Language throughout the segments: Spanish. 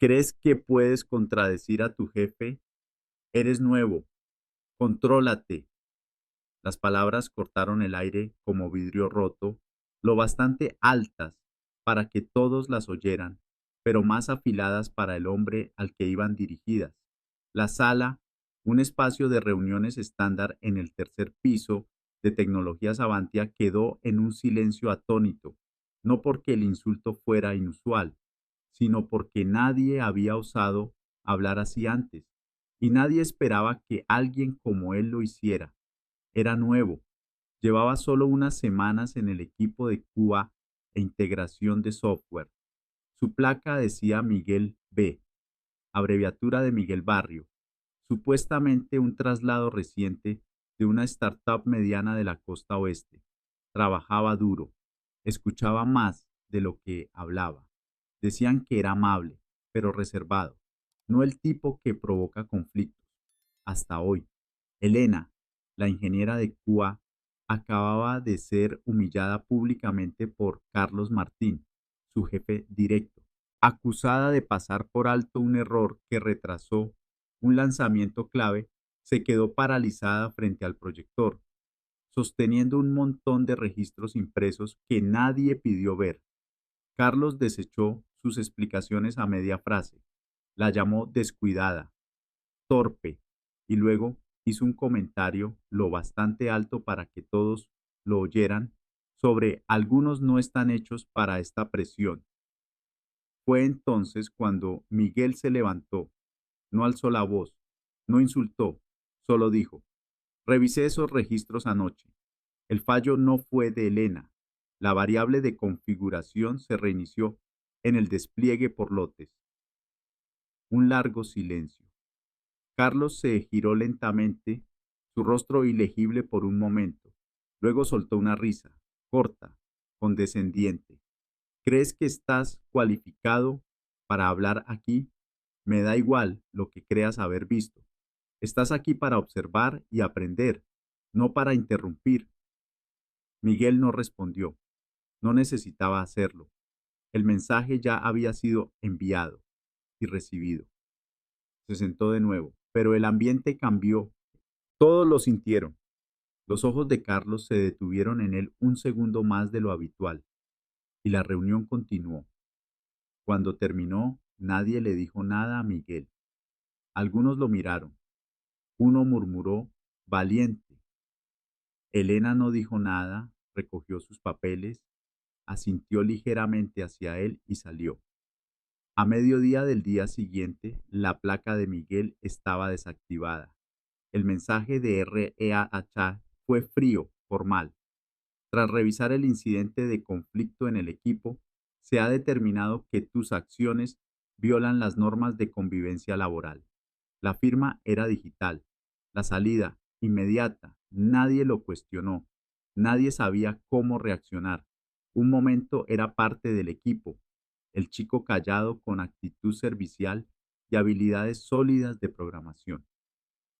¿Crees que puedes contradecir a tu jefe? Eres nuevo. Contrólate. Las palabras cortaron el aire como vidrio roto, lo bastante altas para que todos las oyeran, pero más afiladas para el hombre al que iban dirigidas. La sala, un espacio de reuniones estándar en el tercer piso de Tecnologías Avantia, quedó en un silencio atónito, no porque el insulto fuera inusual, sino porque nadie había osado hablar así antes, y nadie esperaba que alguien como él lo hiciera. Era nuevo, llevaba solo unas semanas en el equipo de QA e integración de software. Su placa decía Miguel B, abreviatura de Miguel Barrio, supuestamente un traslado reciente de una startup mediana de la costa oeste. Trabajaba duro, escuchaba más de lo que hablaba. Decían que era amable, pero reservado, no el tipo que provoca conflictos. Hasta hoy, Elena, la ingeniera de QA, acababa de ser humillada públicamente por Carlos Martín, su jefe directo, acusada de pasar por alto un error que retrasó un lanzamiento clave. Se quedó paralizada frente al proyector, sosteniendo un montón de registros impresos que nadie pidió ver. Carlos desechó sus explicaciones a media frase, la llamó descuidada, torpe, y luego hizo un comentario lo bastante alto para que todos lo oyeran sobre algunos no están hechos para esta presión. Fue entonces cuando Miguel se levantó, no alzó la voz, no insultó, solo dijo: revisé esos registros anoche. El fallo no fue de Elena. La variable de configuración se reinició en el despliegue por lotes. Un largo silencio. Carlos se giró lentamente, su rostro ilegible por un momento. Luego soltó una risa, corta, condescendiente. ¿Crees que estás cualificado para hablar aquí? Me da igual lo que creas haber visto. Estás aquí para observar y aprender, no para interrumpir. Miguel no respondió. No necesitaba hacerlo. El mensaje ya había sido enviado y recibido. Se sentó de nuevo, pero el ambiente cambió. Todos lo sintieron. Los ojos de Carlos se detuvieron en él un segundo más de lo habitual, y la reunión continuó. Cuando terminó, nadie le dijo nada a Miguel. Algunos lo miraron. Uno murmuró: valiente. Elena no dijo nada, recogió sus papeles, asintió ligeramente hacia él y salió. A mediodía del día siguiente, la placa de Miguel estaba desactivada. El mensaje de REAH fue frío, formal. Tras revisar el incidente de conflicto en el equipo, se ha determinado que tus acciones violan las normas de convivencia laboral. La firma era digital. La salida, inmediata. Nadie lo cuestionó. Nadie sabía cómo reaccionar. Un momento era parte del equipo. El chico callado con actitud servicial y habilidades sólidas de programación.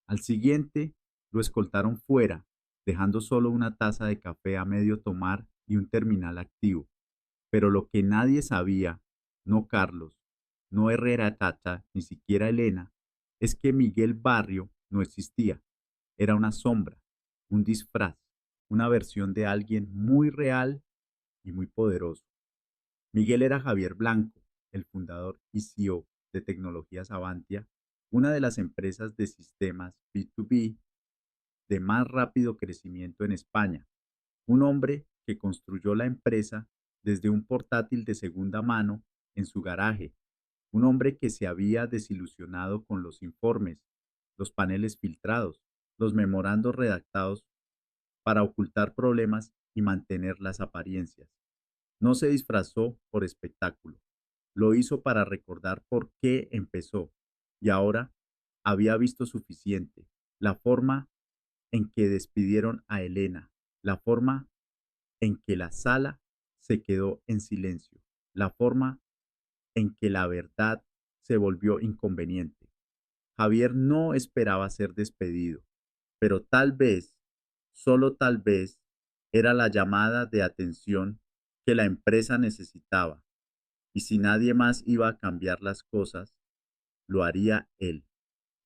Al siguiente, lo escoltaron fuera, dejando solo una taza de café a medio tomar y un terminal activo. Pero lo que nadie sabía, no Carlos, no Herrera Tata, ni siquiera Elena, es que Miguel Barrio no existía. Era una sombra, un disfraz, una versión de alguien muy real y muy poderoso. Miguel era Javier Blanco, el fundador y CEO de Tecnologías Avantia, una de las empresas de sistemas B2B de más rápido crecimiento en España. Un hombre que construyó la empresa desde un portátil de segunda mano en su garaje. Un hombre que se había desilusionado con los informes, los paneles filtrados, los memorandos redactados para ocultar problemas y mantener las apariencias. No se disfrazó por espectáculo. Lo hizo para recordar por qué empezó, y ahora había visto suficiente. La forma en que despidieron a Elena, la forma en que la sala se quedó en silencio, la forma en que la verdad se volvió inconveniente. Javier no esperaba ser despedido, pero tal vez, solo tal vez, era la llamada de atención que la empresa necesitaba. Y si nadie más iba a cambiar las cosas, lo haría él,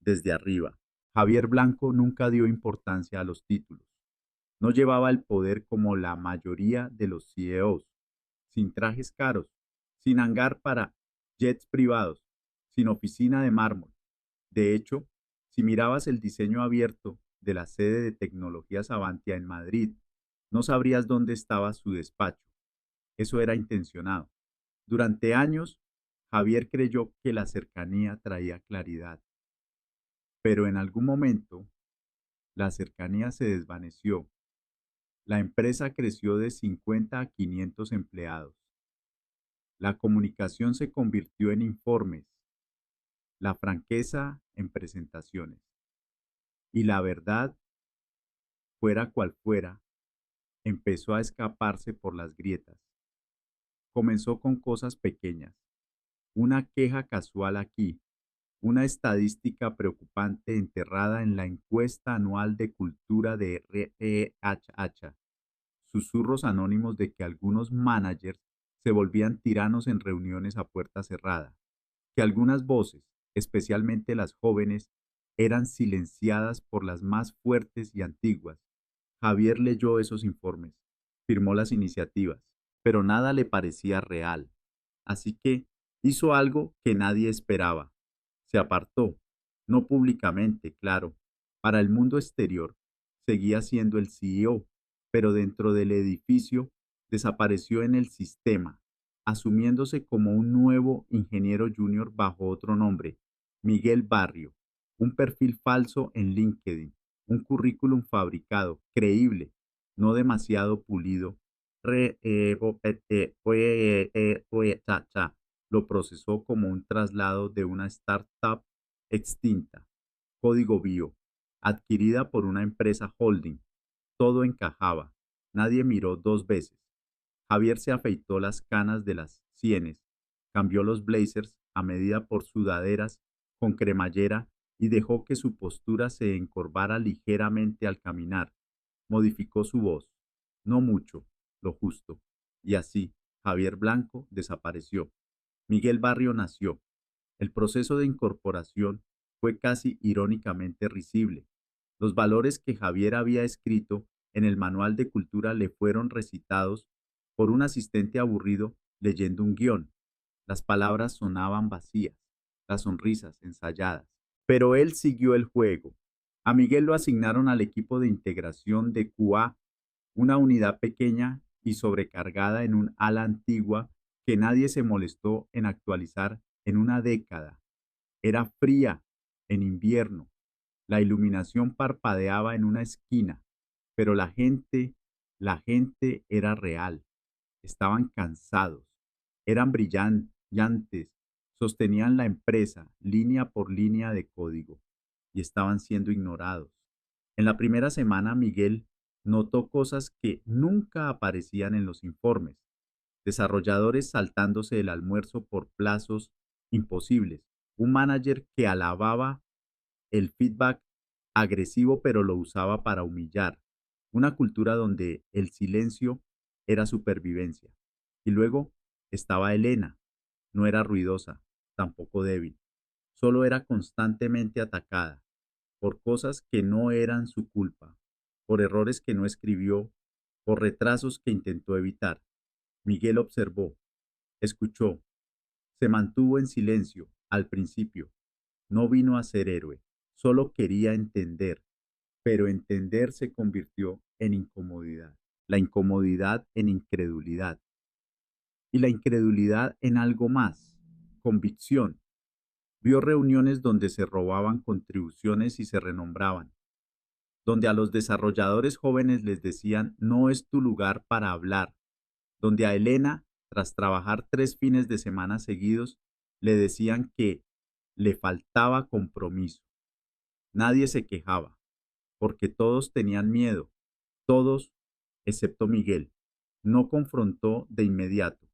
desde arriba. Javier Blanco nunca dio importancia a los títulos. No llevaba el poder como la mayoría de los CEOs, sin trajes caros, sin hangar para jets privados, sin oficina de mármol. De hecho, si mirabas el diseño abierto de la sede de Tecnologías Avantia en Madrid, no sabrías dónde estaba su despacho. Eso era intencionado. Durante años, Javier creyó que la cercanía traía claridad, pero en algún momento la cercanía se desvaneció. La empresa creció de 50 a 500 empleados. La comunicación se convirtió en informes, la franqueza en presentaciones. Y la verdad, fuera cual fuera, empezó a escaparse por las grietas. Comenzó con cosas pequeñas, una queja casual aquí, una estadística preocupante enterrada en la encuesta anual de cultura de REHH, susurros anónimos de que algunos managers se volvían tiranos en reuniones a puerta cerrada, que algunas voces, especialmente las jóvenes, eran silenciadas por las más fuertes y antiguas. Javier leyó esos informes, firmó las iniciativas, pero nada le parecía real. Así que hizo algo que nadie esperaba. Se apartó, no públicamente, claro. Para el mundo exterior, seguía siendo el CEO, pero dentro del edificio desapareció en el sistema, asumiéndose como un nuevo ingeniero junior bajo otro nombre, Miguel Barrio, un perfil falso en LinkedIn, un currículum fabricado, creíble, no demasiado pulido. Lo procesó como un traslado de una startup extinta, Código Bio, adquirida por una empresa holding. Todo encajaba. Nadie miró dos veces. Javier se afeitó las canas de las sienes, cambió los blazers a medida por sudaderas con cremallera y dejó que su postura se encorvara ligeramente al caminar. Modificó su voz, no mucho, lo justo. Y así, Javier Blanco desapareció. Miguel Barrio nació. El proceso de incorporación fue casi irónicamente risible. Los valores que Javier había escrito en el manual de cultura le fueron recitados por un asistente aburrido leyendo un guión. Las palabras sonaban vacías, las sonrisas ensayadas. Pero él siguió el juego. A Miguel lo asignaron al equipo de integración de QA, una unidad pequeña y sobrecargada en un ala antigua que nadie se molestó en actualizar en una década. Era fría en invierno. La iluminación parpadeaba en una esquina, pero la gente era real. Estaban cansados, eran brillantes, sostenían la empresa línea por línea de código y estaban siendo ignorados. En la primera semana, Miguel notó cosas que nunca aparecían en los informes. Desarrolladores saltándose el almuerzo por plazos imposibles. Un manager que alababa el feedback agresivo pero lo usaba para humillar. Una cultura donde el silencio era supervivencia. Y luego estaba Elena. No era ruidosa, tampoco débil. Solo era constantemente atacada por cosas que no eran su culpa, por errores que no escribió, por retrasos que intentó evitar. Miguel observó, escuchó, se mantuvo en silencio al principio. No vino a ser héroe, solo quería entender, pero entender se convirtió en incomodidad, la incomodidad en incredulidad y la incredulidad en algo más, convicción. Vio reuniones donde se robaban contribuciones y se renombraban, donde a los desarrolladores jóvenes les decían no es tu lugar para hablar, donde a Elena, tras trabajar 3 fines de semana seguidos, le decían que le faltaba compromiso. Nadie se quejaba, porque todos tenían miedo, todos excepto Miguel. No confrontó de inmediato.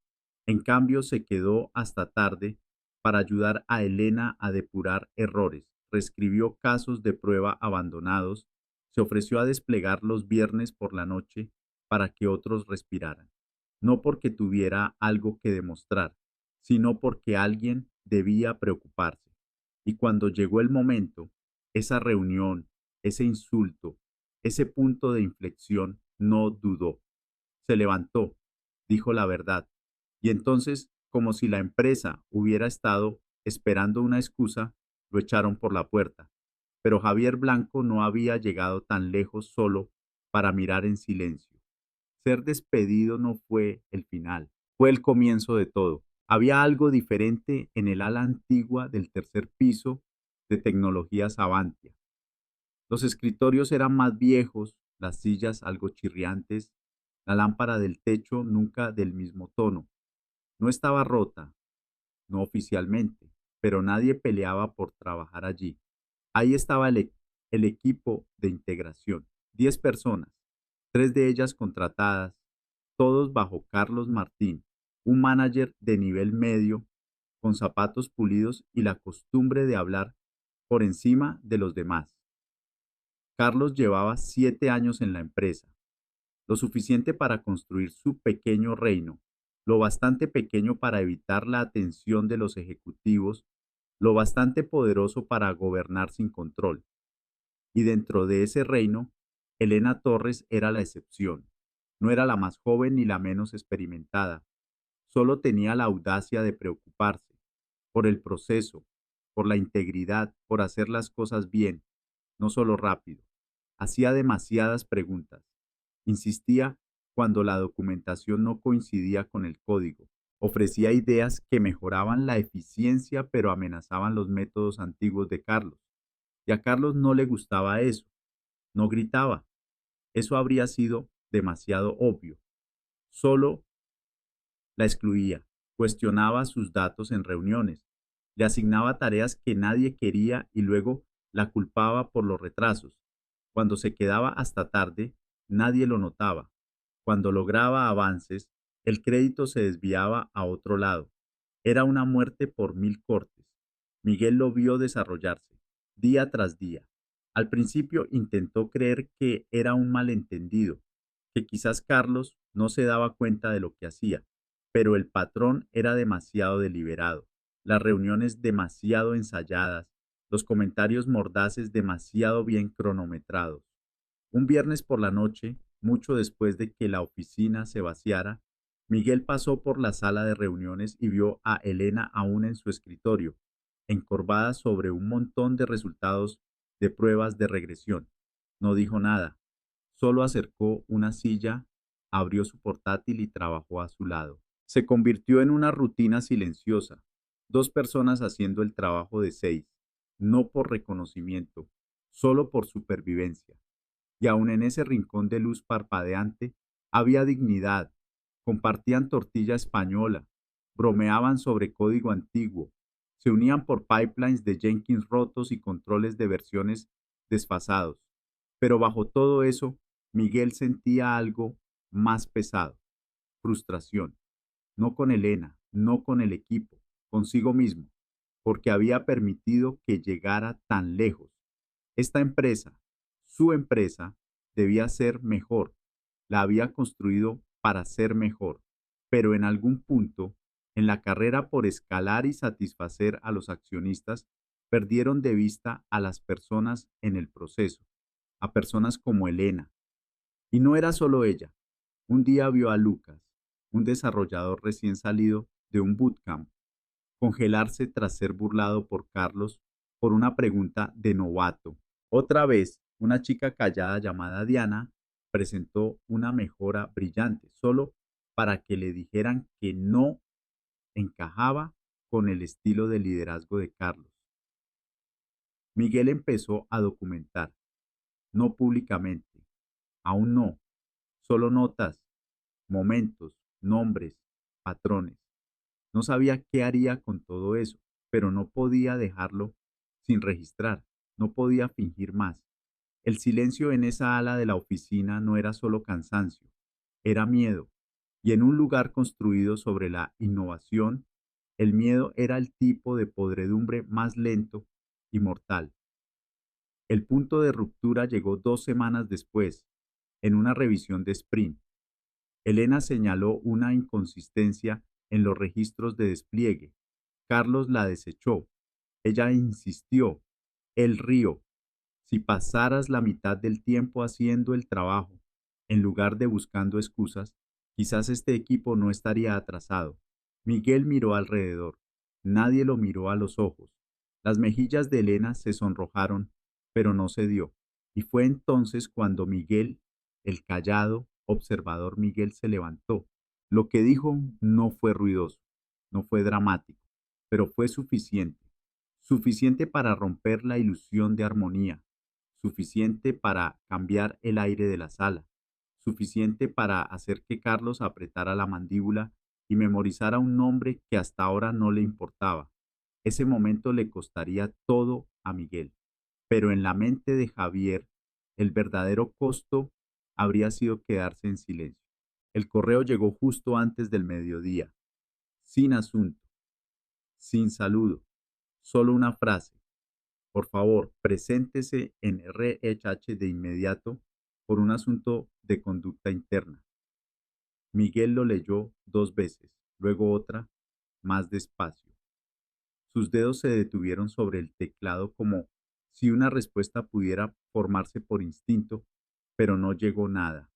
En cambio, se quedó hasta tarde para ayudar a Elena a depurar errores, reescribió casos de prueba abandonados, se ofreció a desplegar los viernes por la noche para que otros respiraran. No porque tuviera algo que demostrar, sino porque alguien debía preocuparse. Y cuando llegó el momento, esa reunión, ese insulto, ese punto de inflexión, no dudó. Se levantó, dijo la verdad, y entonces, como si la empresa hubiera estado esperando una excusa, lo echaron por la puerta. Pero Javier Blanco no había llegado tan lejos solo para mirar en silencio. Ser despedido no fue el final, fue el comienzo de todo. Había algo diferente en el ala antigua del tercer piso de Tecnologías Avantia. Los escritorios eran más viejos, las sillas algo chirriantes, la lámpara del techo nunca del mismo tono. No estaba rota, no oficialmente, pero nadie peleaba por trabajar allí. Ahí estaba el equipo de integración, 10 personas, 3 de ellas contratadas, todos bajo Carlos Martín, un manager de nivel medio, con zapatos pulidos y la costumbre de hablar por encima de los demás. Carlos llevaba 7 años en la empresa, lo suficiente para construir su pequeño reino, lo bastante pequeño para evitar la atención de los ejecutivos, lo bastante poderoso para gobernar sin control. Y dentro de ese reino, Elena Torres era la excepción. No era la más joven ni la menos experimentada. Solo tenía la audacia de preocuparse por el proceso, por la integridad, por hacer las cosas bien, no solo rápido. Hacía demasiadas preguntas. Insistía cuando la documentación no coincidía con el código. Ofrecía ideas que mejoraban la eficiencia pero amenazaban los métodos antiguos de Carlos. Y a Carlos no le gustaba eso. No gritaba. Eso habría sido demasiado obvio. Solo la excluía, cuestionaba sus datos en reuniones, le asignaba tareas que nadie quería y luego la culpaba por los retrasos. Cuando se quedaba hasta tarde, nadie lo notaba. Cuando lograba avances, el crédito se desviaba a otro lado. Era una muerte por 1000 cortes. Miguel lo vio desarrollarse, día tras día. Al principio intentó creer que era un malentendido, que quizás Carlos no se daba cuenta de lo que hacía, pero el patrón era demasiado deliberado, las reuniones demasiado ensayadas, los comentarios mordaces demasiado bien cronometrados. Un viernes por la noche, mucho después de que la oficina se vaciara, Miguel pasó por la sala de reuniones y vio a Elena aún en su escritorio, encorvada sobre un montón de resultados de pruebas de regresión. No dijo nada, solo acercó una silla, abrió su portátil y trabajó a su lado. Se convirtió en una rutina silenciosa, 2 personas haciendo el trabajo de 6, no por reconocimiento, solo por supervivencia. Y aun en ese rincón de luz parpadeante había dignidad. Compartían tortilla española, bromeaban sobre código antiguo, se unían por pipelines de Jenkins rotos y controles de versiones desfasados. Pero bajo todo eso, Miguel sentía algo más pesado, frustración, no con Elena, no con el equipo, consigo mismo, porque había permitido que llegara tan lejos. Esta empresa, su empresa, debía ser mejor, la había construido para ser mejor, pero en algún punto, en la carrera por escalar y satisfacer a los accionistas, perdieron de vista a las personas en el proceso, a personas como Elena. Y no era solo ella. Un día vio a Lucas, un desarrollador recién salido de un bootcamp, congelarse tras ser burlado por Carlos por una pregunta de novato. Otra vez, una chica callada llamada Diana presentó una mejora brillante, solo para que le dijeran que no encajaba con el estilo de liderazgo de Carlos. Miguel empezó a documentar, no públicamente, aún no, solo notas, momentos, nombres, patrones. No sabía qué haría con todo eso, pero no podía dejarlo sin registrar, no podía fingir más. El silencio en esa ala de la oficina no era solo cansancio, era miedo, y en un lugar construido sobre la innovación, el miedo era el tipo de podredumbre más lento y mortal. El punto de ruptura llegó 2 semanas después, en una revisión de sprint. Elena señaló una inconsistencia en los registros de despliegue. Carlos la desechó. Ella insistió. Él rió. Si pasaras la mitad del tiempo haciendo el trabajo, en lugar de buscando excusas, quizás este equipo no estaría atrasado. Miguel miró alrededor. Nadie lo miró a los ojos. Las mejillas de Elena se sonrojaron, pero no cedió. Y fue entonces cuando Miguel, el callado, observador Miguel, se levantó. Lo que dijo no fue ruidoso, no fue dramático, pero fue suficiente. Suficiente para romper la ilusión de armonía, suficiente para cambiar el aire de la sala, suficiente para hacer que Carlos apretara la mandíbula y memorizara un nombre que hasta ahora no le importaba. Ese momento le costaría todo a Miguel, pero en la mente de Javier, el verdadero costo habría sido quedarse en silencio. El correo llegó justo antes del mediodía, sin asunto, sin saludo, solo una frase. Por favor, preséntese en RHH de inmediato por un asunto de conducta interna. Miguel lo leyó 2 veces, luego otra, más despacio. Sus dedos se detuvieron sobre el teclado como si una respuesta pudiera formarse por instinto, pero no llegó nada.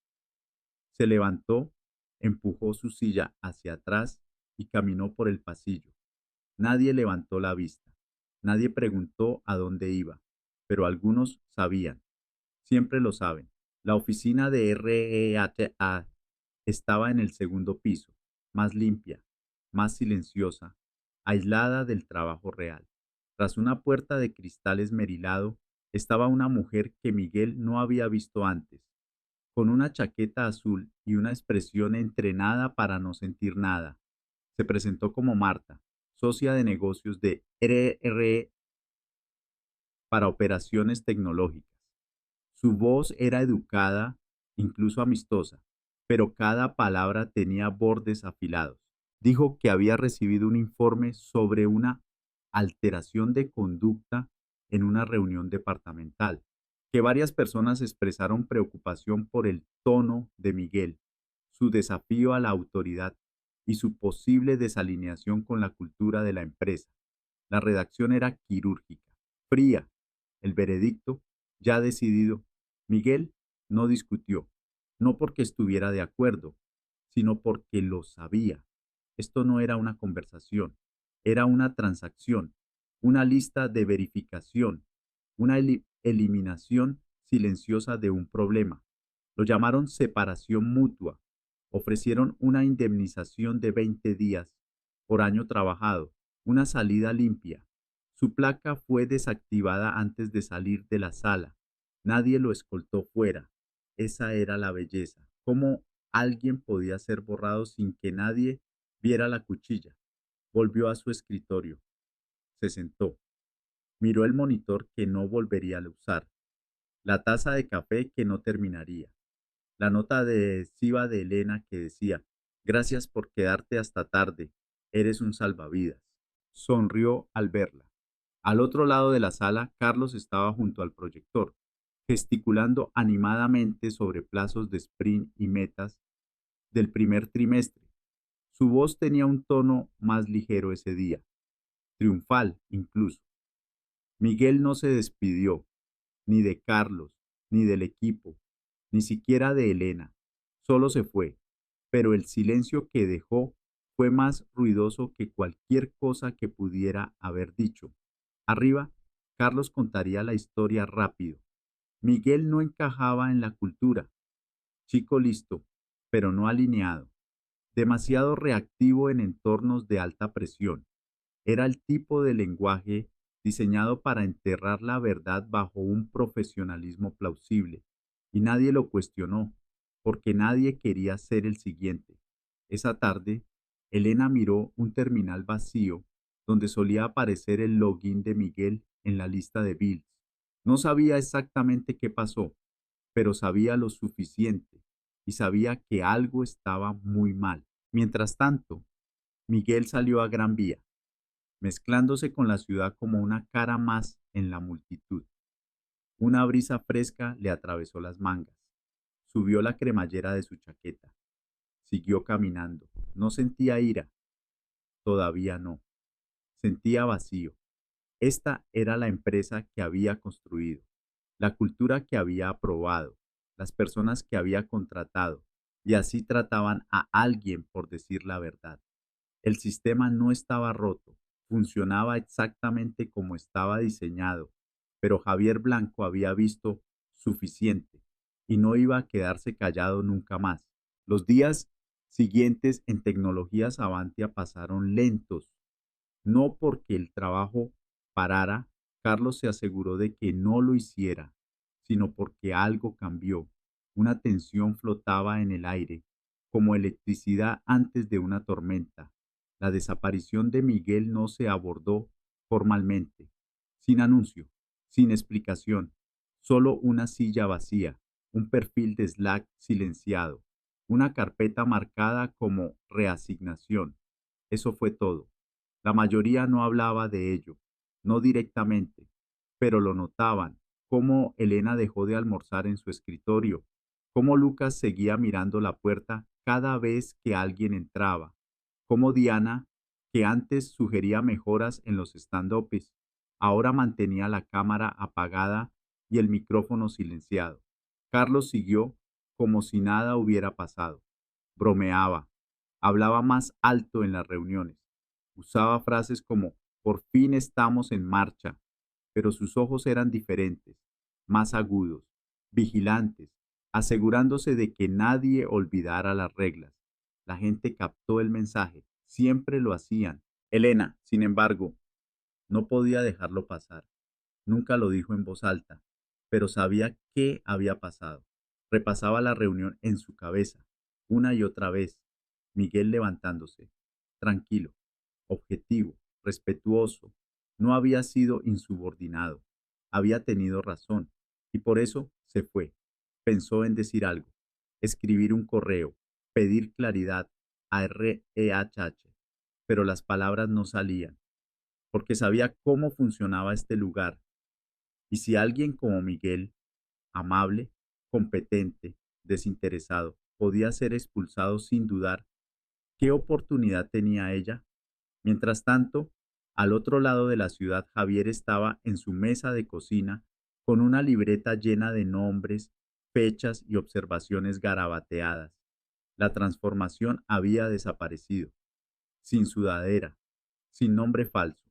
Se levantó, empujó su silla hacia atrás y caminó por el pasillo. Nadie levantó la vista. Nadie preguntó a dónde iba, pero algunos sabían. Siempre lo saben. La oficina de REHA estaba en el segundo piso, más limpia, más silenciosa, aislada del trabajo real. Tras una puerta de cristal esmerilado estaba una mujer que Miguel no había visto antes, con una chaqueta azul y una expresión entrenada para no sentir nada. Se presentó como Marta, socia de negocios de RRE para operaciones tecnológicas. Su voz era educada, incluso amistosa, pero cada palabra tenía bordes afilados. Dijo que había recibido un informe sobre una alteración de conducta en una reunión departamental, que varias personas expresaron preocupación por el tono de Miguel, su desafío a la autoridad y su posible desalineación con la cultura de la empresa. La redacción era quirúrgica, fría. El veredicto, ya decidido. Miguel no discutió, no porque estuviera de acuerdo, sino porque lo sabía. Esto no era una conversación, era una transacción, una lista de verificación, una eliminación silenciosa de un problema. Lo llamaron separación mutua. Ofrecieron una indemnización de 20 días por año trabajado, una salida limpia. Su placa fue desactivada antes de salir de la sala. Nadie lo escoltó fuera. Esa era la belleza. ¿Cómo alguien podía ser borrado sin que nadie viera la cuchilla? Volvió a su escritorio. Se sentó. Miró el monitor que no volvería a usar. La taza de café que no terminaría. La nota adhesiva de Elena que decía: gracias por quedarte hasta tarde. Eres un salvavidas. Sonrió al verla. Al otro lado de la sala, Carlos estaba junto al proyector, gesticulando animadamente sobre plazos de sprint y metas del primer trimestre. Su voz tenía un tono más ligero ese día, triunfal incluso. Miguel no se despidió, ni de Carlos, ni del equipo, ni siquiera de Elena. Solo se fue, pero el silencio que dejó fue más ruidoso que cualquier cosa que pudiera haber dicho. Arriba, Carlos contaría la historia rápido. Miguel no encajaba en la cultura. Chico listo, pero no alineado. Demasiado reactivo en entornos de alta presión. Era el tipo de lenguaje diseñado para enterrar la verdad bajo un profesionalismo plausible. Y nadie lo cuestionó, porque nadie quería ser el siguiente. Esa tarde, Elena miró un terminal vacío donde solía aparecer el login de Miguel en la lista de bills. No sabía exactamente qué pasó, pero sabía lo suficiente y sabía que algo estaba muy mal. Mientras tanto, Miguel salió a Gran Vía, mezclándose con la ciudad como una cara más en la multitud. Una brisa fresca le atravesó las mangas. Subió la cremallera de su chaqueta. Siguió caminando. No sentía ira, todavía no. Sentía vacío. Esta era la empresa que había construido, la cultura que había aprobado, las personas que había contratado, y así trataban a alguien por decir la verdad. El sistema no estaba roto, funcionaba exactamente como estaba diseñado, pero Javier Blanco había visto suficiente y no iba a quedarse callado nunca más. Los días siguientes en Tecnologías Avantia pasaron lentos. No porque el trabajo parara, Carlos se aseguró de que no lo hiciera, sino porque algo cambió. Una tensión flotaba en el aire, como electricidad antes de una tormenta. La desaparición de Miguel no se abordó formalmente, sin anuncio, sin explicación, solo una silla vacía, un perfil de Slack silenciado, una carpeta marcada como reasignación. Eso fue todo. La mayoría no hablaba de ello, no directamente, pero lo notaban, cómo Elena dejó de almorzar en su escritorio, cómo Lucas seguía mirando la puerta cada vez que alguien entraba, cómo Diana, que antes sugería mejoras en los stand-ups, ahora mantenía la cámara apagada y el micrófono silenciado. Carlos siguió como si nada hubiera pasado. Bromeaba, hablaba más alto en las reuniones. Usaba frases como por fin estamos en marcha, pero sus ojos eran diferentes, más agudos, vigilantes, asegurándose de que nadie olvidara las reglas. La gente captó el mensaje, siempre lo hacían. Elena, sin embargo, no podía dejarlo pasar. Nunca lo dijo en voz alta, pero sabía qué había pasado. Repasaba la reunión en su cabeza, una y otra vez. Miguel levantándose, tranquilo, objetivo, respetuoso. No había sido insubordinado. Había tenido razón, y por eso se fue. Pensó en decir algo, escribir un correo, pedir claridad a REHH, pero las palabras no salían, porque sabía cómo funcionaba este lugar. Y si alguien como Miguel, amable, competente, desinteresado, podía ser expulsado sin dudar, ¿qué oportunidad tenía ella? Mientras tanto, al otro lado de la ciudad, Javier estaba en su mesa de cocina con una libreta llena de nombres, fechas y observaciones garabateadas. La transformación había desaparecido, sin sudadera, sin nombre falso.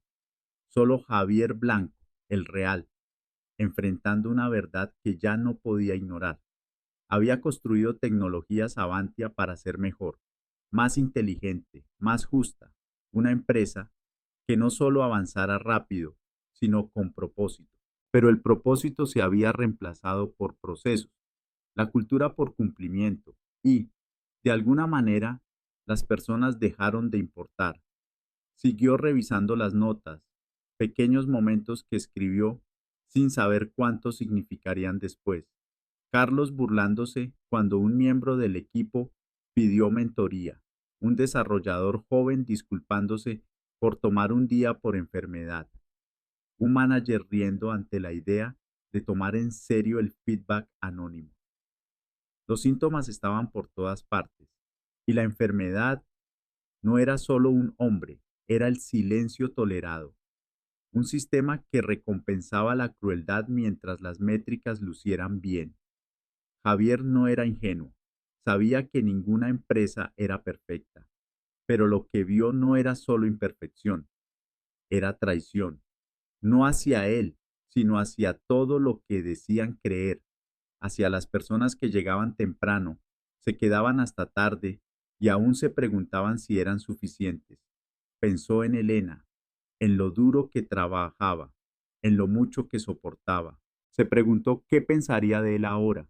Solo Javier Blanco, el real, enfrentando una verdad que ya no podía ignorar. Había construido Tecnologías Avantia para ser mejor, más inteligente, más justa, una empresa que no solo avanzara rápido, sino con propósito. Pero el propósito se había reemplazado por procesos, la cultura por cumplimiento y, de alguna manera, las personas dejaron de importar. Siguió revisando las notas, pequeños momentos que escribió sin saber cuánto significarían después. Carlos burlándose cuando un miembro del equipo pidió mentoría, un desarrollador joven disculpándose por tomar un día por enfermedad, un manager riendo ante la idea de tomar en serio el feedback anónimo. Los síntomas estaban por todas partes y la enfermedad no era solo un hombre, era el silencio tolerado, un sistema que recompensaba la crueldad mientras las métricas lucieran bien. Javier no era ingenuo, sabía que ninguna empresa era perfecta, pero lo que vio no era solo imperfección, era traición, no hacia él, sino hacia todo lo que decían creer, hacia las personas que llegaban temprano, se quedaban hasta tarde y aún se preguntaban si eran suficientes. Pensó en Elena, en lo duro que trabajaba, en lo mucho que soportaba. Se preguntó qué pensaría de él ahora.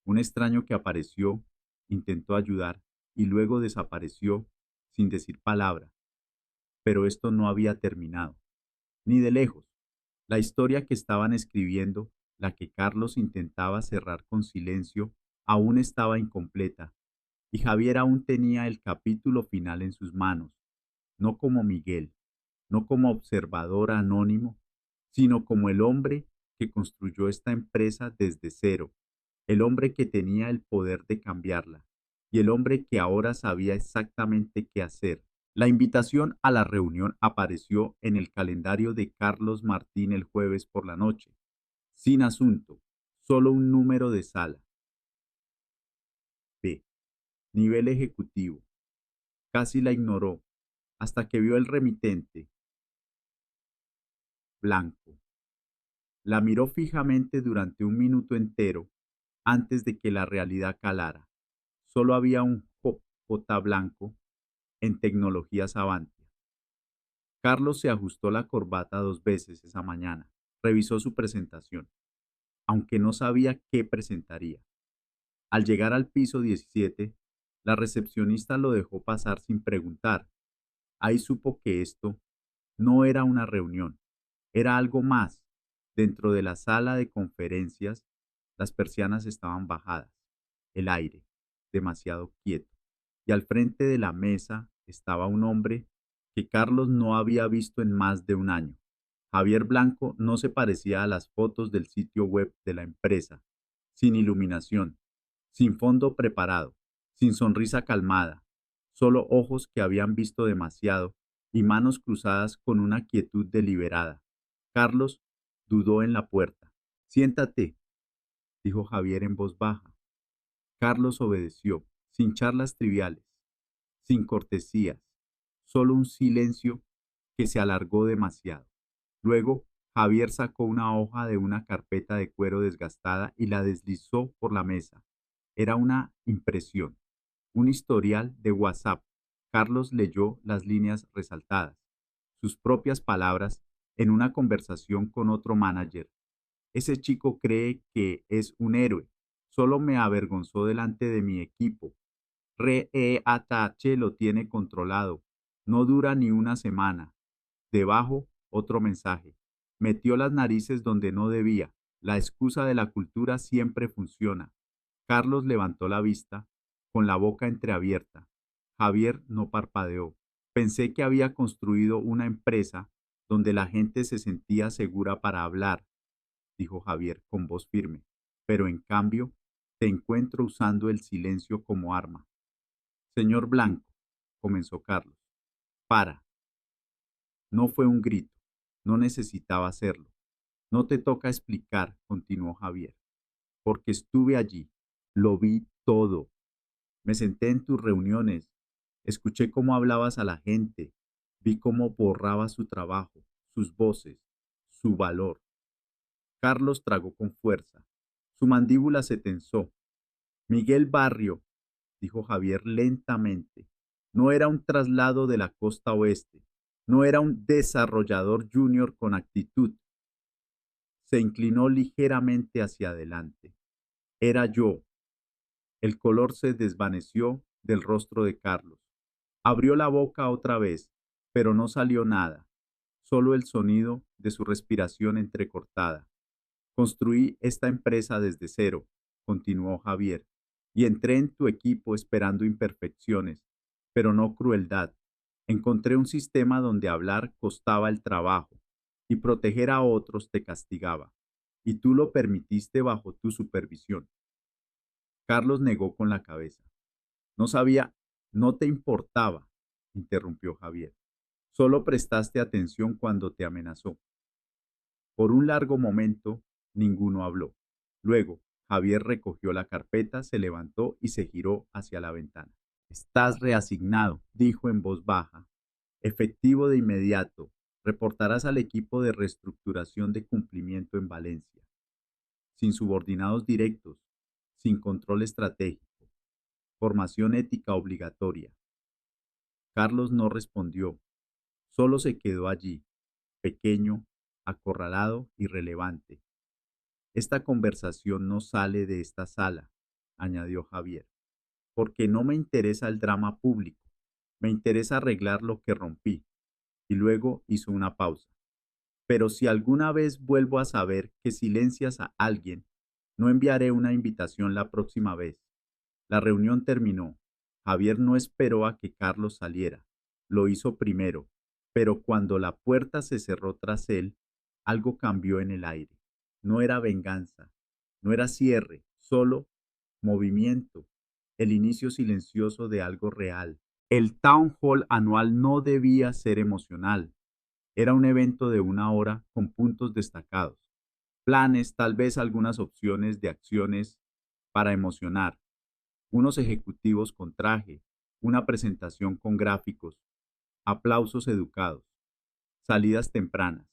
Un extraño que apareció, intentó ayudar y luego desapareció sin decir palabra. Pero esto no había terminado, ni de lejos. La historia que estaban escribiendo, la que Carlos intentaba cerrar con silencio, aún estaba incompleta, y Javier aún tenía el capítulo final en sus manos, no como Miguel, no como observador anónimo, sino como el hombre que construyó esta empresa desde cero, el hombre que tenía el poder de cambiarla, y el hombre que ahora sabía exactamente qué hacer. La invitación a la reunión apareció en el calendario de Carlos Martín el jueves por la noche, sin asunto, solo un número de sala. B. Nivel ejecutivo. Casi la ignoró, hasta que vio el remitente, blanco. La miró fijamente durante un minuto entero antes de que la realidad calara. Solo había un J blanco en tecnologías Avantia. Carlos se ajustó la corbata 2 veces esa mañana. Revisó su presentación, aunque no sabía qué presentaría. Al llegar al piso 17, la recepcionista lo dejó pasar sin preguntar. Ahí supo que esto no era una reunión, era algo más. Dentro de la sala de conferencias, las persianas estaban bajadas, el aire demasiado quieto, y al frente de la mesa estaba un hombre que Carlos no había visto en más de un año. Javier Blanco no se parecía a las fotos del sitio web de la empresa, sin iluminación, sin fondo preparado, sin sonrisa calmada, solo ojos que habían visto demasiado y manos cruzadas con una quietud deliberada. Carlos dudó en la puerta. Siéntate, dijo Javier en voz baja. Carlos obedeció, sin charlas triviales, sin cortesías, solo un silencio que se alargó demasiado. Luego, Javier sacó una hoja de una carpeta de cuero desgastada y la deslizó por la mesa. Era una impresión, un historial de WhatsApp. Carlos leyó las líneas resaltadas, sus propias palabras en una conversación con otro manager. Ese chico cree que es un héroe. Solo me avergonzó delante de mi equipo. Re-E-A-T-H lo tiene controlado. No dura ni una semana. Debajo, otro mensaje. Metió las narices donde no debía. La excusa de la cultura siempre funciona. Carlos levantó la vista, con la boca entreabierta. Javier no parpadeó. Pensé que había construido una empresa donde la gente se sentía segura para hablar, dijo Javier con voz firme, pero en cambio te encuentro usando el silencio como arma. Señor Blanco, comenzó Carlos. Para. No fue un grito. No necesitaba hacerlo. No te toca explicar, continuó Javier, porque estuve allí. Lo vi todo. Me senté en tus reuniones. Escuché cómo hablabas a la gente. Vi cómo borrabas su trabajo, sus voces, su valor. Carlos tragó con fuerza. Su mandíbula se tensó. Miguel Barrio, dijo Javier lentamente, no era un traslado de la costa oeste, no era un desarrollador junior con actitud. Se inclinó ligeramente hacia adelante. Era yo. El color se desvaneció del rostro de Carlos. Abrió la boca otra vez, pero no salió nada, solo el sonido de su respiración entrecortada. Construí esta empresa desde cero, continuó Javier, y entré en tu equipo esperando imperfecciones, pero no crueldad. Encontré un sistema donde hablar costaba el trabajo y proteger a otros te castigaba, y tú lo permitiste bajo tu supervisión. Carlos negó con la cabeza. No sabía, no te importaba, interrumpió Javier. Solo prestaste atención cuando te amenazó. Por un largo momento, ninguno habló. Luego, Javier recogió la carpeta, se levantó y se giró hacia la ventana. Estás reasignado, dijo en voz baja. Efectivo de inmediato. Reportarás al equipo de reestructuración de cumplimiento en Valencia. Sin subordinados directos, sin control estratégico. Formación ética obligatoria. Carlos no respondió. Solo se quedó allí, pequeño, acorralado, irrelevante. Esta conversación no sale de esta sala, añadió Javier, porque no me interesa el drama público, me interesa arreglar lo que rompí. Y luego hizo una pausa. Pero si alguna vez vuelvo a saber que silencias a alguien, no enviaré una invitación la próxima vez. La reunión terminó. Javier no esperó a que Carlos saliera. Lo hizo primero, pero cuando la puerta se cerró tras él, algo cambió en el aire. No era venganza, no era cierre, solo movimiento, el inicio silencioso de algo real. El Town Hall anual no debía ser emocional. Era un evento de 1 hora con puntos destacados, planes, tal vez algunas opciones de acciones para emocionar, unos ejecutivos con traje, una presentación con gráficos, aplausos educados, salidas tempranas.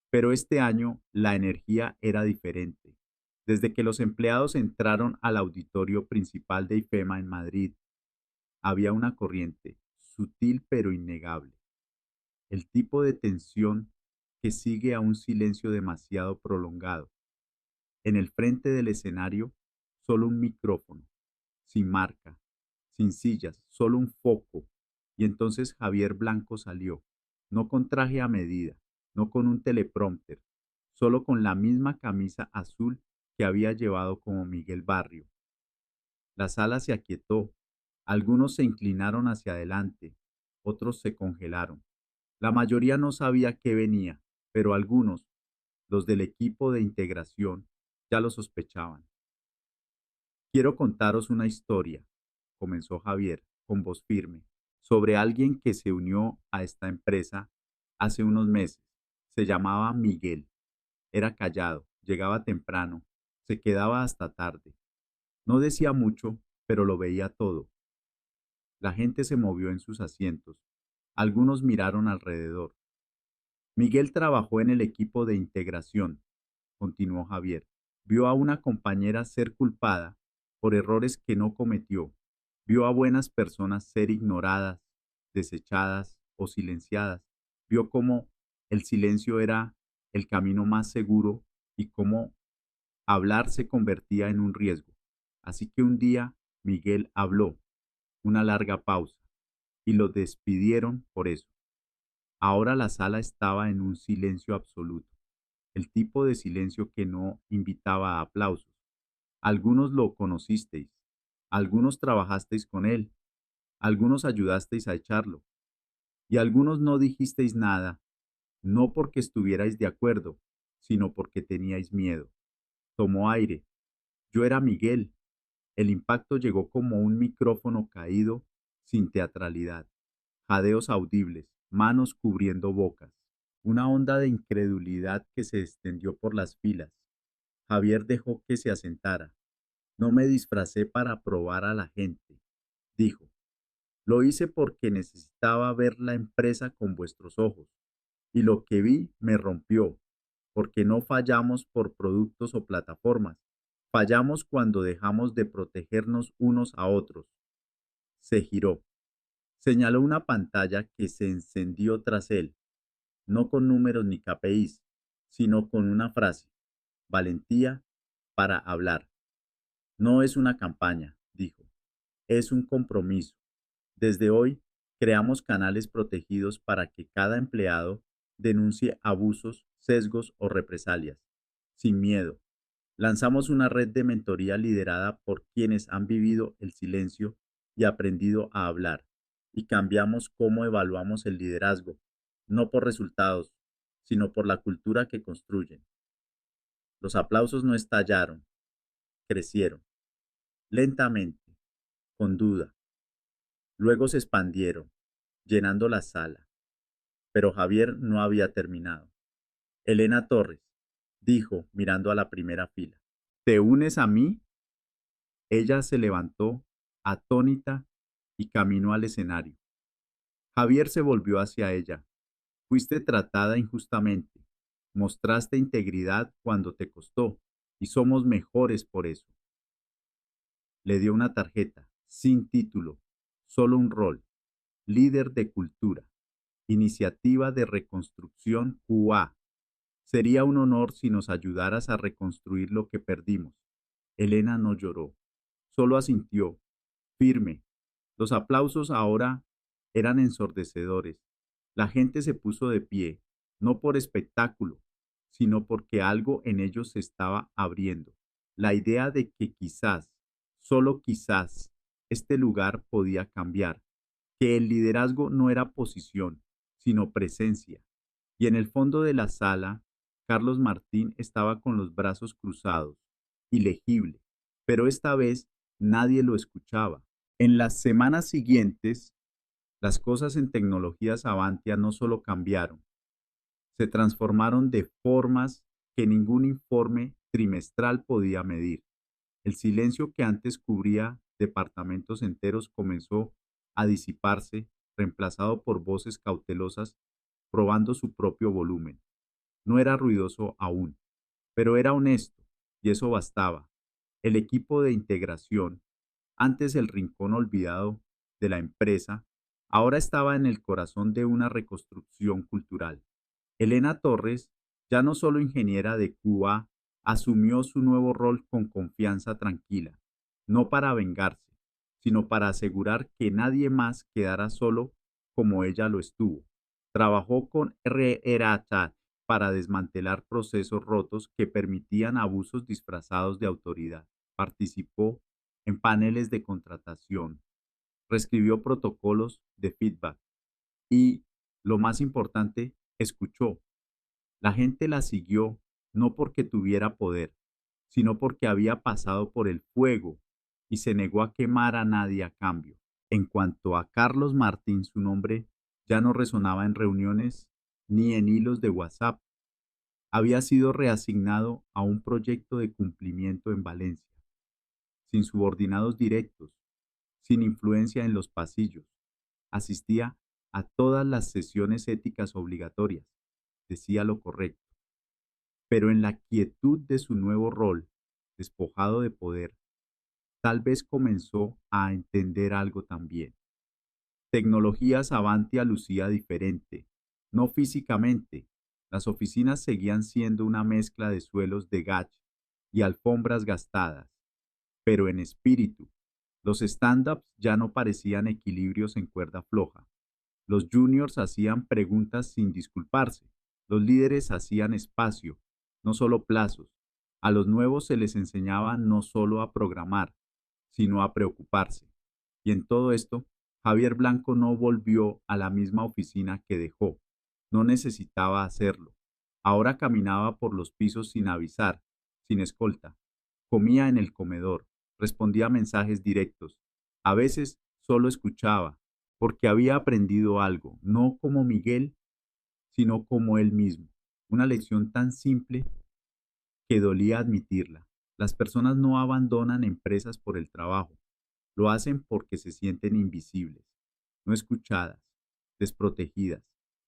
Pero este año la energía era diferente. Desde que los empleados entraron al auditorio principal de IFEMA en Madrid, había una corriente, sutil pero innegable. El tipo de tensión que sigue a un silencio demasiado prolongado. En el frente del escenario, solo un micrófono, sin marca, sin sillas, solo un foco. Y entonces Javier Blanco salió, no con traje a medida, no con un teleprompter, solo con la misma camisa azul que había llevado como Miguel Barrio. La sala se aquietó, algunos se inclinaron hacia adelante, otros se congelaron. La mayoría no sabía qué venía, pero algunos, los del equipo de integración, ya lo sospechaban. Quiero contaros una historia, comenzó Javier con voz firme, sobre alguien que se unió a esta empresa hace unos meses. Se llamaba Miguel. Era callado, llegaba temprano, se quedaba hasta tarde. No decía mucho, pero lo veía todo. La gente se movió en sus asientos. Algunos miraron alrededor. Miguel trabajó en el equipo de integración, continuó Javier. Vio a una compañera ser culpada por errores que no cometió. Vio a buenas personas ser ignoradas, desechadas o silenciadas. Vio cómo el silencio era el camino más seguro y cómo hablar se convertía en un riesgo. Así que un día Miguel habló, una larga pausa, y lo despidieron por eso. Ahora la sala estaba en un silencio absoluto, el tipo de silencio que no invitaba a aplausos. Algunos lo conocisteis, algunos trabajasteis con él, algunos ayudasteis a echarlo, y algunos no dijisteis nada, no porque estuvierais de acuerdo, sino porque teníais miedo. Tomó aire. Yo era Miguel. El impacto llegó como un micrófono caído, sin teatralidad, jadeos audibles, manos cubriendo bocas, una onda de incredulidad que se extendió por las filas. Javier dejó que se asentara. No me disfracé para probar a la gente, dijo. Lo hice porque necesitaba ver la empresa con vuestros ojos, y lo que vi me rompió, porque no fallamos por productos o plataformas, fallamos cuando dejamos de protegernos unos a otros. Se giró. Señaló una pantalla que se encendió tras él, no con números ni KPIs, sino con una frase: valentía para hablar. No es una campaña, dijo, es un compromiso. Desde hoy, creamos canales protegidos para que cada empleado denuncie abusos, sesgos o represalias, sin miedo. Lanzamos una red de mentoría liderada por quienes han vivido el silencio y aprendido a hablar, y cambiamos cómo evaluamos el liderazgo, no por resultados, sino por la cultura que construyen. Los aplausos no estallaron, crecieron, lentamente, con duda. Luego se expandieron, llenando la sala. Pero Javier no había terminado. Elena Torres dijo, mirando a la primera fila: ¿te unes a mí? Ella se levantó, atónita, y caminó al escenario. Javier se volvió hacia ella. Fuiste tratada injustamente. Mostraste integridad cuando te costó, y somos mejores por eso. Le dio una tarjeta, sin título, solo un rol: líder de cultura, iniciativa de reconstrucción QA. Sería un honor si nos ayudaras a reconstruir lo que perdimos. Elena no lloró, solo asintió, firme. Los aplausos ahora eran ensordecedores. La gente se puso de pie, no por espectáculo, sino porque algo en ellos se estaba abriendo. La idea de que quizás, solo quizás, este lugar podía cambiar, que el liderazgo no era posición, sino presencia. Y en el fondo de la sala, Carlos Martín estaba con los brazos cruzados, ilegible, pero esta vez nadie lo escuchaba. En las semanas siguientes, Las cosas en tecnologías Avantia no solo cambiaron, se transformaron de formas que ningún informe trimestral podía medir. El silencio que antes cubría departamentos enteros comenzó a disiparse, reemplazado por voces cautelosas probando su propio volumen. No era ruidoso aún, pero era honesto, y eso bastaba. El equipo de integración, antes el rincón olvidado de la empresa, ahora estaba en el corazón de una reconstrucción cultural. Elena Torres, ya no solo ingeniera de Cuba, asumió su nuevo rol con confianza tranquila, no para vengarse, sino para asegurar que nadie más quedara solo como ella lo estuvo. Trabajó con RRAChat para desmantelar procesos rotos que permitían abusos disfrazados de autoridad. Participó en paneles de contratación, reescribió protocolos de feedback y, lo más importante, escuchó. La gente la siguió no porque tuviera poder, sino porque había pasado por el fuego y se negó a quemar a nadie a cambio. En cuanto a Carlos Martín, su nombre ya no resonaba en reuniones ni en hilos de WhatsApp. Había sido reasignado a un proyecto de cumplimiento en Valencia, sin subordinados directos, sin influencia en los pasillos. Asistía a todas las sesiones éticas obligatorias, decía lo correcto, pero en la quietud de su nuevo rol, despojado de poder, tal vez comenzó a entender algo también. Tecnologías Avantia lucía diferente, no físicamente. Las oficinas seguían siendo una mezcla de suelos de gach y alfombras gastadas, pero en espíritu. Los stand-ups ya no parecían equilibrios en cuerda floja. Los juniors hacían preguntas sin disculparse. Los líderes hacían espacio, no solo plazos. A los nuevos se les enseñaba no solo a programar, sino a preocuparse. Y en todo esto, Javier Blanco no volvió a la misma oficina que dejó. No necesitaba hacerlo. Ahora caminaba por los pisos sin avisar, sin escolta. Comía en el comedor, respondía a mensajes directos. A veces solo escuchaba, porque había aprendido algo, no como Miguel, sino como él mismo. Una lección tan simple que dolía admitirla. Las personas no abandonan empresas por el trabajo, lo hacen porque se sienten invisibles, no escuchadas, desprotegidas.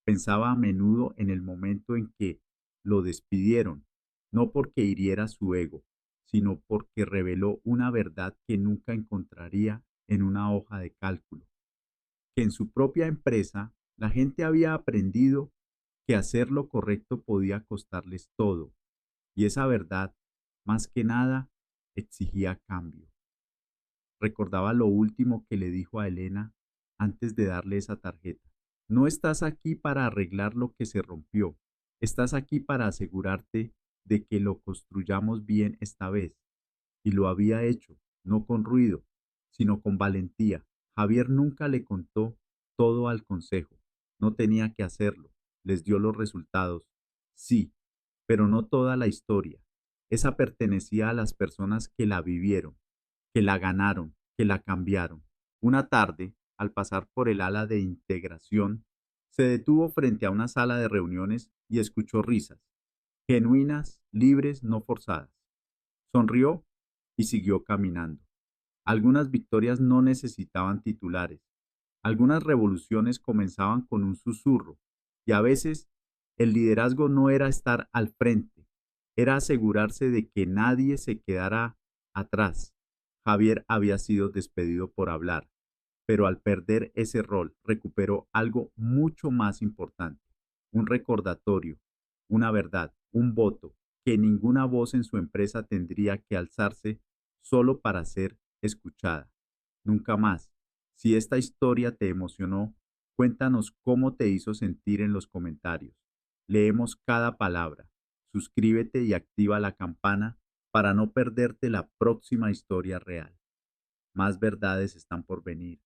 Pensaba a menudo en el momento en que lo despidieron, no porque hiriera su ego, sino porque reveló una verdad que nunca encontraría en una hoja de cálculo, que en su propia empresa la gente había aprendido que hacer lo correcto podía costarles todo, y esa verdad, más que nada, exigía cambio. Recordaba lo último que le dijo a Elena antes de darle esa tarjeta. No estás aquí para arreglar lo que se rompió, estás aquí para asegurarte de que lo construyamos bien esta vez. Y lo había hecho, no con ruido, sino con valentía. Javier nunca le contó todo al consejo, no tenía que hacerlo, les dio los resultados, sí, pero no toda la historia. Esa pertenecía a las personas que la vivieron, que la ganaron, que la cambiaron. Una tarde, al pasar por el ala de integración, se detuvo frente a una sala de reuniones y escuchó risas, genuinas, libres, no forzadas. Sonrió y siguió caminando. Algunas victorias no necesitaban titulares. Algunas revoluciones comenzaban con un susurro, y a veces el liderazgo no era estar al frente, era asegurarse de que nadie se quedara atrás. Javier había sido despedido por hablar, pero al perder ese rol recuperó algo mucho más importante, un recordatorio, una verdad, un voto, que ninguna voz en su empresa tendría que alzarse solo para ser escuchada. Nunca más. Si esta historia te emocionó, cuéntanos cómo te hizo sentir en los comentarios. Leemos cada palabra. Suscríbete y activa la campana para no perderte la próxima historia real. Más verdades están por venir.